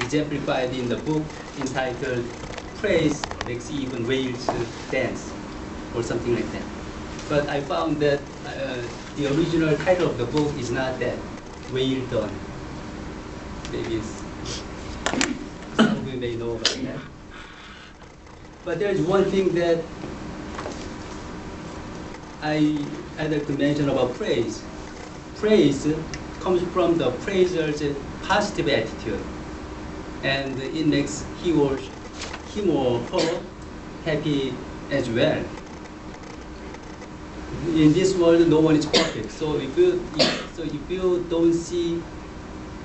exemplified in the book entitled Praise Makes Even Whales Dance, or something like that. But I found that the original title of the book is not that, Whale Done. Maybe some of you may know about that. But there's one thing that I'd like to mention about praise. Praise comes from the praiser's positive attitude, and it makes him or her happy as well. In this world, no one is perfect. So if you don't see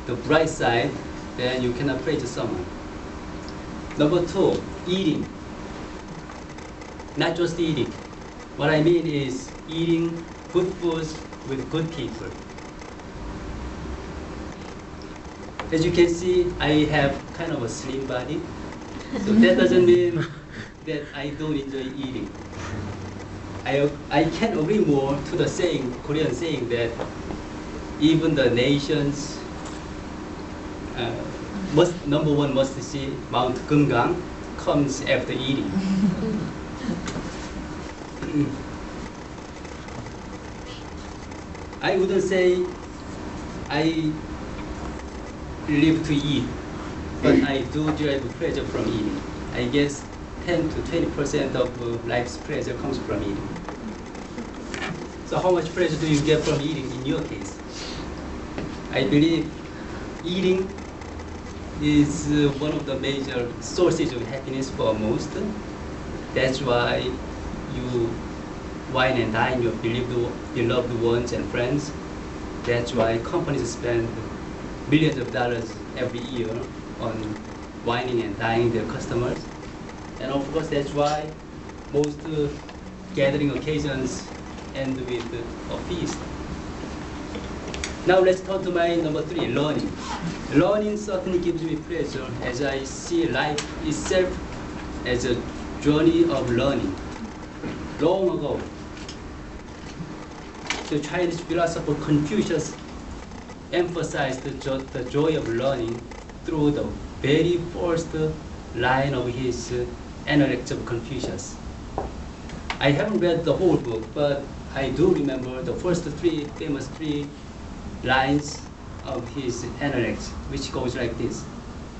the bright side, then you cannot praise someone. Number two, eating. Not just eating. What I mean is eating good foods with good people. As you can see, I have kind of a slim body. So that doesn't mean that I don't enjoy eating. I can agree more to the saying, Korean saying that even the nation's number one must see Mount Gunggang comes after eating. I wouldn't say I live to eat, but I do derive pleasure from eating. I guess 10 to 20% of life's pleasure comes from eating. So how much pleasure do you get from eating in your case? I believe eating is one of the major sources of happiness for most. That's why you wine and dine your beloved ones and friends. That's why companies spend millions of dollars every year on wining and dining their customers. And of course, that's why most gathering occasions end with a feast. Now let's turn to my number three, learning. Learning certainly gives me pleasure as I see life itself as a journey of learning. Long ago, the Chinese philosopher Confucius emphasized the joy of learning through the very first line of his Analects of Confucius. I haven't read the whole book, but I do remember the first famous three lines of his Analects, which goes like this.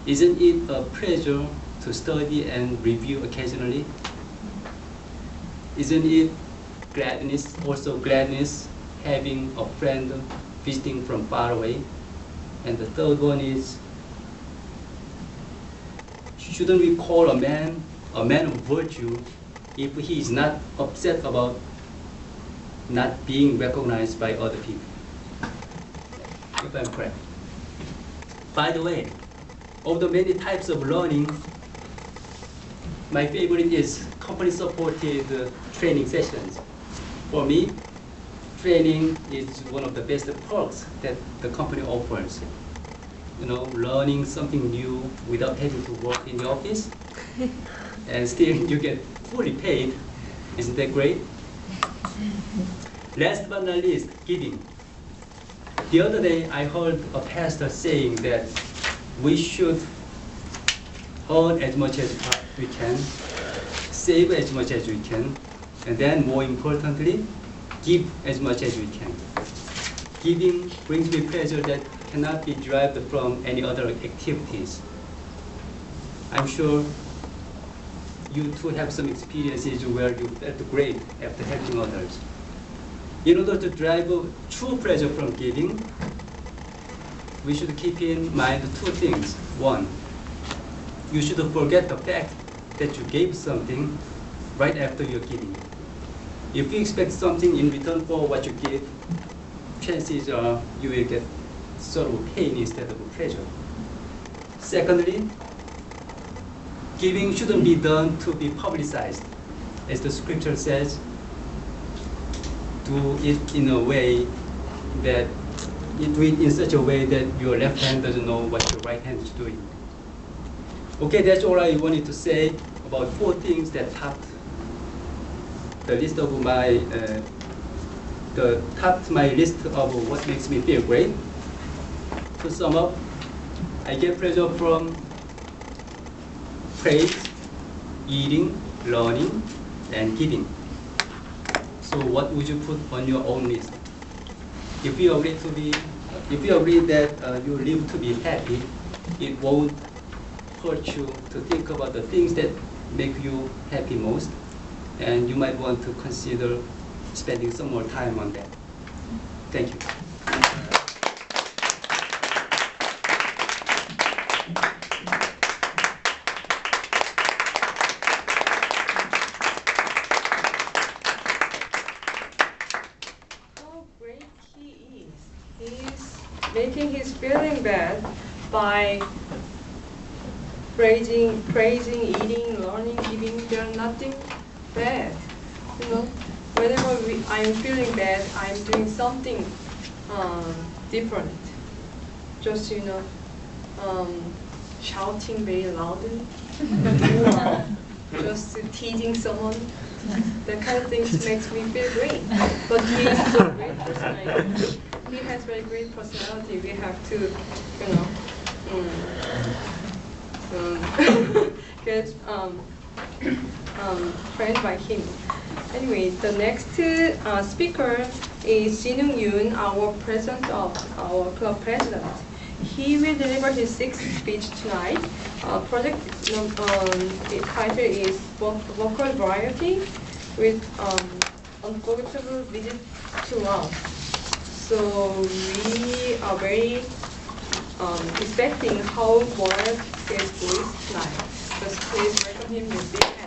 Isn't it a pleasure to study and review occasionally? Isn't it also gladness, having a friend visiting from far away? And the third one is, shouldn't we call a man of virtue if he is not upset about not being recognized by other people? If I'm correct. By the way, of the many types of learning, my favorite is company-supported training sessions. For me, training is one of the best perks that the company offers. You know, learning something new without having to work in the office, and still you get fully paid. Isn't that great? Last but not least, giving. The other day, I heard a pastor saying that we should earn as much as we can, save as much as we can, and then more importantly, give as much as we can. Giving brings me pleasure that cannot be derived from any other activities. I'm sure you too have some experiences where you felt great after helping others. In order to derive true pleasure from giving, we should keep in mind two things. One, you should forget the fact that you gave something right after you're giving. If you expect something in return for what you give, chances are you will get sort of pain instead of pleasure. Secondly, giving shouldn't be done to be publicized. As the scripture says, do it in a way that, do it in such a way that your left hand doesn't know what your right hand is doing. Okay, that's all I wanted to say about 4 things that topped the list of my, topped my list of what makes me feel great. To sum up, I get pleasure from praise, eating, learning, and giving. So what would you put on your own list? If you agree that you live to be happy, it won't hurt you to think about the things that make you happy most, and you might want to consider spending some more time on that. Thank you. How great he is. He's making his feeling bad by praising, eating, learning, giving. There's nothing bad. You know, whenever I'm feeling bad, I'm doing something different. Just shouting very loudly, or just teasing someone. That kind of thing makes me feel great. But he is a great personality. He has very great personality. We have to, get trained by him. Anyway, the next speaker is Jinung Yoon, our club president. He will deliver his sixth speech tonight. Project title is Vocal Variety with Unforgettable Visit to Love. So we are very expecting how wild his voice tonight. Just please welcome him with big hands.